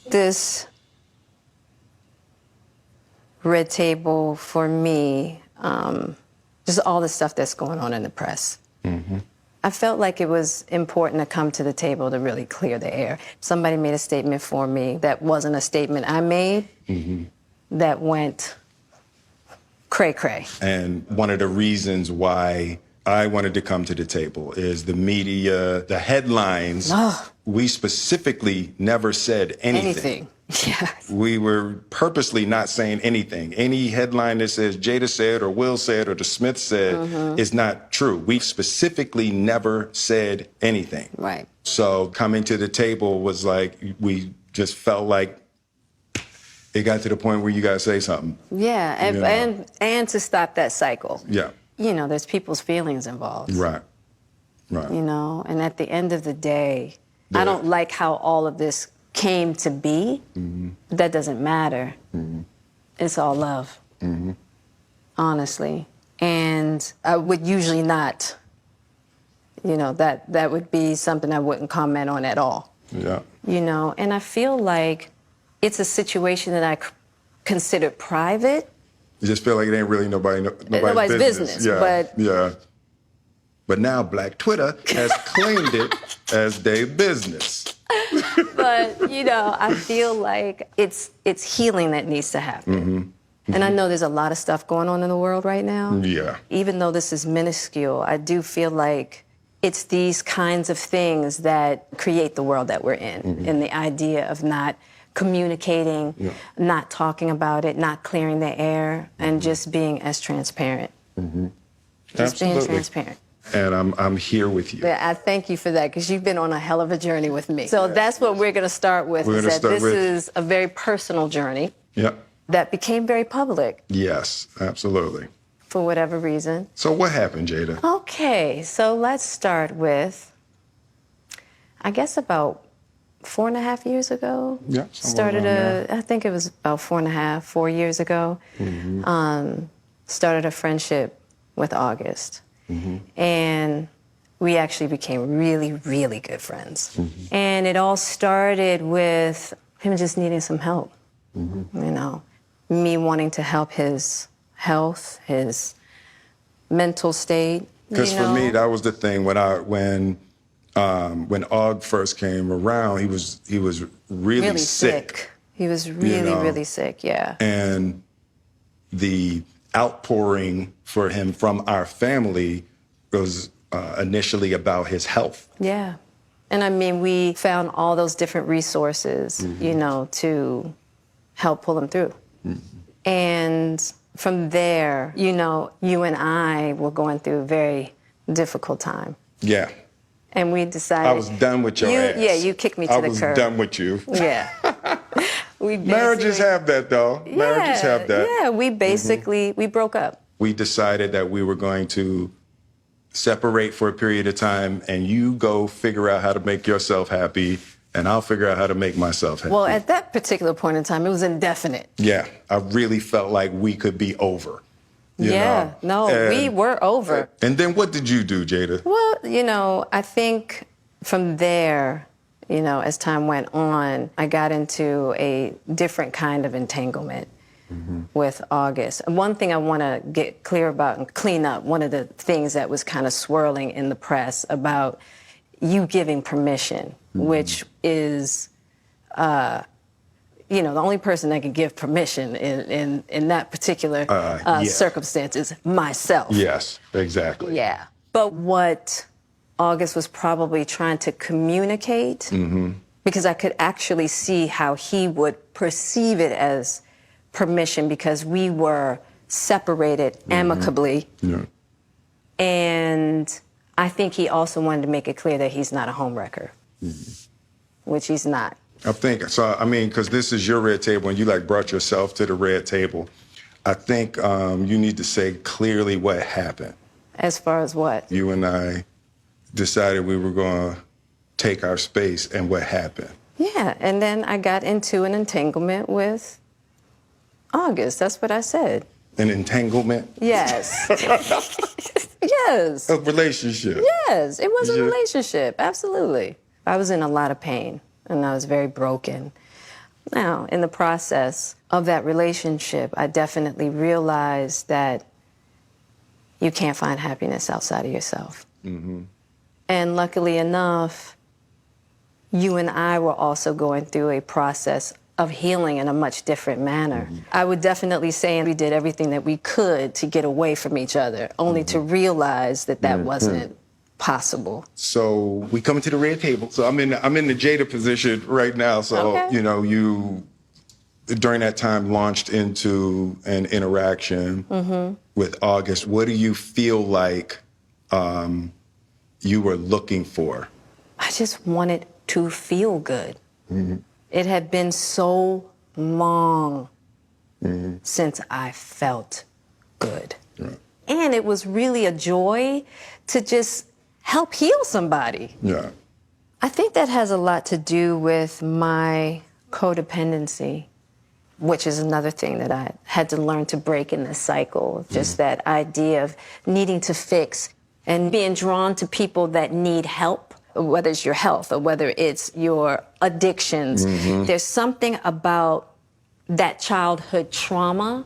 This red table for me, just all the stuff that's going on in the press. I felt like it was important to come to the table to really clear the air. Somebody made a statement for me that wasn't a statement I made that went cray-cray. And one of the reasons why I wanted to come to the table is the media, the headlines. We specifically never said anything. Yes. We were purposely not saying anything. Any headline that says Jada said or Will said or the Smith said is not true. We specifically never said anything. Right. So coming to the table was like, we just felt like it got to the point where you got to say something. Yeah, and to stop that cycle. Yeah. You know, there's people's feelings involved. Right. Right. You know, and at the end of the day, I don't like how all of this came to be. That doesn't matter. It's all love, honestly. And I would usually not, you know, that would be something I wouldn't comment on at all. Yeah. You know, and I feel like it's a situation that I consider private. You just feel like it ain't really nobody's business. Yeah. But now Black Twitter has claimed it as their business. But, you know, I feel like it's healing that needs to happen. And I know there's a lot of stuff going on in the world right now. Yeah. Even though this is minuscule, I do feel like it's these kinds of things that create the world that we're in. And the idea of not communicating, not talking about it, not clearing the air, and just being as transparent. Just being transparent. And I'm here with you. Yeah, I thank you for that, because you've been on a hell of a journey with me. So that's what we're going to start with. This is a very personal journey that became very public. Yes, absolutely. For whatever reason. So what happened, Jada? Okay, so let's start with, I guess about 4.5 years ago. Yeah. I think it was about 4 years ago. Started a friendship with August. And we actually became really, really good friends. And it all started with him just needing some help. You know, me wanting to help his health, his mental state. Because for me, that was the thing when Aug first came around, he was really sick. He was really, really sick, yeah. And the outpouring for him from our family was initially about his health. Yeah. And I mean, we found all those different resources, you know, to help pull him through. And from there, you know, you and I were going through a very difficult time. Yeah. And we decided... I was done with your ass. Yeah, you kicked me to the curb. I was done with you. Yeah. Marriages have that, though. Marriages have that. Yeah, we basically, we broke up. We decided that we were going to separate for a period of time, and you go figure out how to make yourself happy, and I'll figure out how to make myself happy. Well, at that particular point in time, it was indefinite. Yeah, I really felt like we could be over. You know? We were over. And then what did you do, Jada? Well, you know, I think from there, you know, as time went on, I got into a different kind of entanglement with August. And one thing I want to get clear about and clean up, one of the things that was kind of swirling in the press about you giving permission, which is, you know, the only person that can give permission in that particular circumstance is myself. Yes, exactly. Yeah. But what August was probably trying to communicate, because I could actually see how he would perceive it as permission, because we were separated amicably. Yeah. And I think he also wanted to make it clear that he's not a homewrecker, which he's not. I think, so, I mean, because this is your red table and you like brought yourself to the red table. I think you need to say clearly what happened. As far as what? You and I decided we were going to take our space, and what happened? Yeah, and then I got into an entanglement with August. That's what I said. An entanglement? Yes. Yes. A relationship? Yes, it was a relationship, absolutely. I was in a lot of pain, and I was very broken. Now, in the process of that relationship, I definitely realized that you can't find happiness outside of yourself. Mm-hmm. And luckily enough, you and I were also going through a process of healing in a much different manner. Mm-hmm. I would definitely say we did everything that we could to get away from each other, only to realize that that wasn't possible. So we come to the red table. So I'm in the Jada position right now. So, Okay. you know, you during that time launched into an interaction with August. What do you feel like you were looking for? I just wanted to feel good. It had been so long since I felt good. Right. And it was really a joy to just help heal somebody. Yeah. I think that has a lot to do with my codependency, which is another thing that I had to learn to break in this cycle. Just that idea of needing to fix and being drawn to people that need help, whether it's your health or whether it's your addictions. There's something about that childhood trauma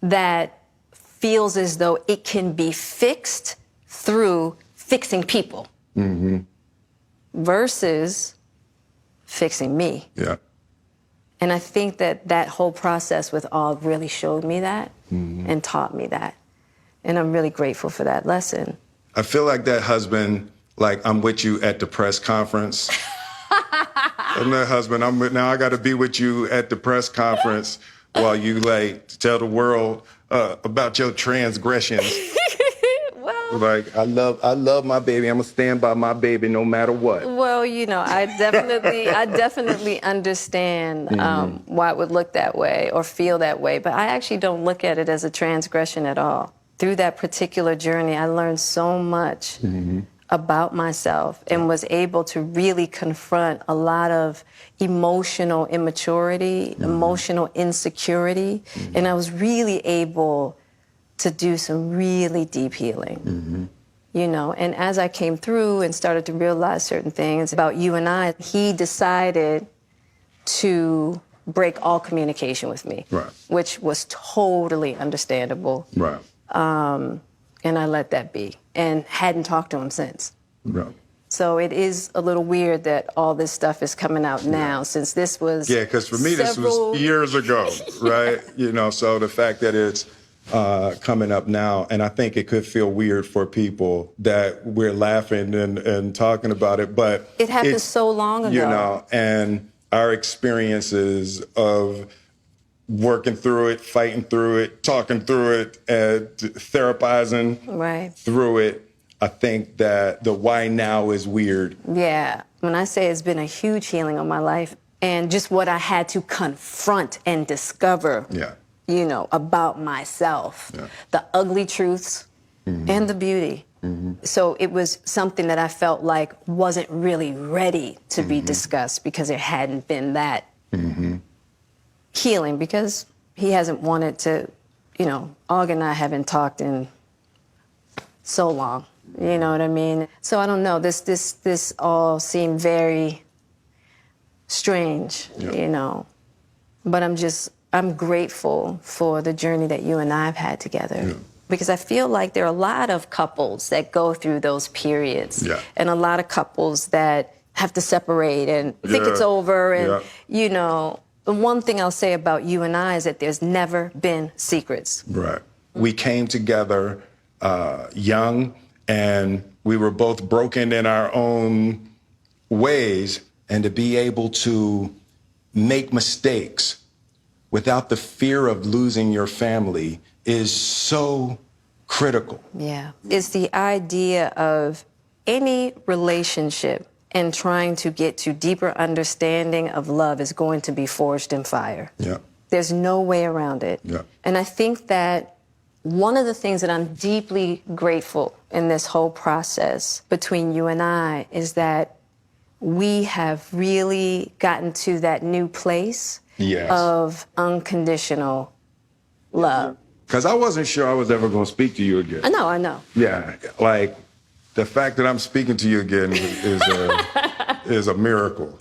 that feels as though it can be fixed through fixing people versus fixing me. Yeah. And I think that that whole process with Og really showed me that and taught me that. And I'm really grateful for that lesson. I feel like that husband, like I'm with you at the press conference. I'm that husband. Now I got to be with you at the press conference while you like tell the world about your transgressions. Well, Like I love my baby. I'm gonna stand by my baby no matter what. well, you know, I definitely understand why it would look that way or feel that way, but I actually don't look at it as a transgression at all. Through that particular journey, I learned so much about myself and was able to really confront a lot of emotional immaturity, emotional insecurity, and I was really able to do some really deep healing. You know, and as I came through and started to realize certain things about you and I, he decided to break all communication with me, Right. which was totally understandable. Right. And I let that be and hadn't talked to him since. Right. So it is a little weird that all this stuff is coming out now, since this was Yeah, because for me this several- was years ago, right? You know, so the fact that it's coming up now, and I think it could feel weird for people that we're laughing and talking about it, but It happened it's, so long ago. you know, and our experiences of working through it, fighting through it, talking through it, and therapizing Right. through it. I think that the why now is weird. Yeah. When I say it's been a huge healing on my life and just what I had to confront and discover, Yeah. you know, about myself, the ugly truths and the beauty. So it was something that I felt like wasn't really ready to be discussed because there hadn't been that healing, because he hasn't wanted to, you know, Og and I haven't talked in so long. You know what I mean? So I don't know. This all seemed very strange, you know. But I'm grateful for the journey that you and I have had together. Because I feel like there are a lot of couples that go through those periods. Yeah. And a lot of couples that have to separate and think it's over. And, you know, the one thing I'll say about you and I is that there's never been secrets. Right. We came together young, and we were both broken in our own ways, and to be able to make mistakes without the fear of losing your family is so critical. Yeah. It's the idea of any relationship and trying to get to deeper understanding of love is going to be forged in fire. Yeah. There's no way around it. Yeah. And I think that one of the things that I'm deeply grateful in this whole process between you and I is that we have really gotten to that new place of unconditional love. Because I wasn't sure I was ever going to speak to you again. I know. Yeah, like the fact that I'm speaking to you again is a miracle.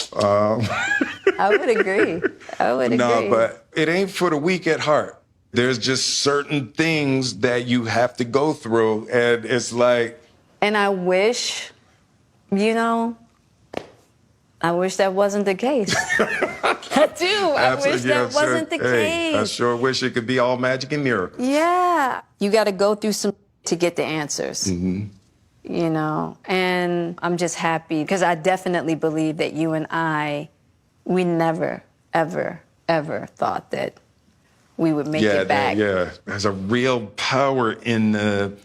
I would agree. I would agree. No, but it ain't for the weak at heart. There's just certain things that you have to go through, and it's like... And I wish, I wish that wasn't the case. I do. I wish that wasn't the case. I sure wish it could be all magic and miracles. Yeah. You got to go through some to get the answers. And I'm just happy because I definitely believe that you and we never, ever, ever thought that we would make it back. Yeah, there's a real power in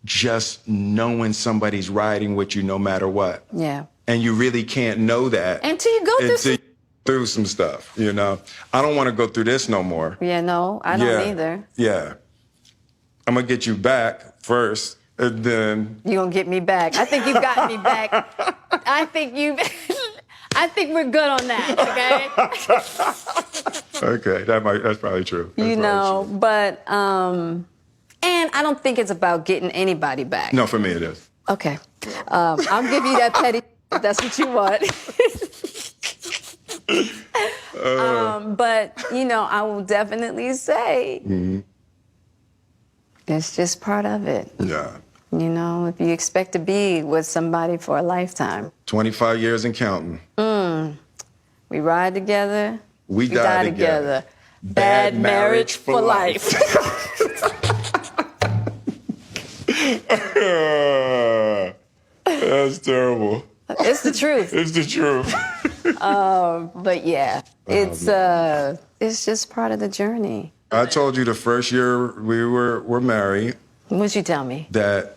just knowing somebody's riding with you no matter what. Yeah. And you really can't know that until you go through some stuff, I don't want to go through this no more. Yeah, no, I don't either. Yeah. I'm going to get you back first, and then... You're going to get me back. I think you got me back. I think we're good on that, okay? Okay, that's probably true. But, and I don't think it's about getting anybody back. No, for me it is. Okay. I'll give you that petty if that's what you want. But, I will definitely say it's just part of it. Yeah. If you expect to be with somebody for a lifetime. 25 years and counting. We ride together. We die together. Bad marriage for life. That's terrible. It's the truth. It's the truth. But yeah, it's just part of the journey. I told you the first year we were married. What'd you tell me? That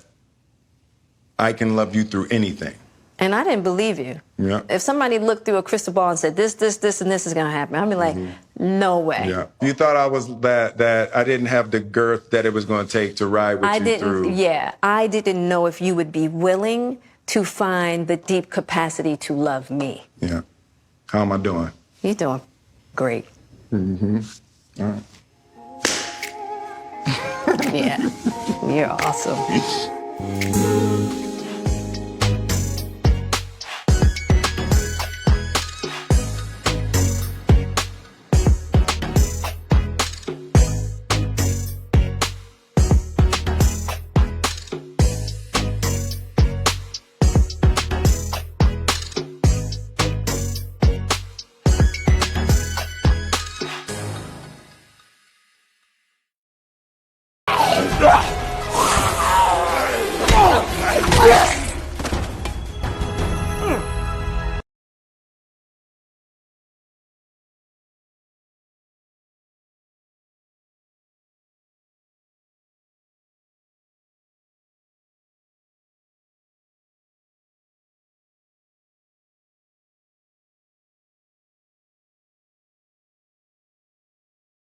I can love you through anything. And I didn't believe you. Yeah. If somebody looked through a crystal ball and said, this, and this is going to happen, I'd be like, no way. Yeah. You thought I was that I didn't have the girth that it was going to take to ride with you through. Yeah. I didn't know if you would be willing to find the deep capacity to love me. Yeah. How am I doing? You're doing great. All right. Yeah. You're awesome.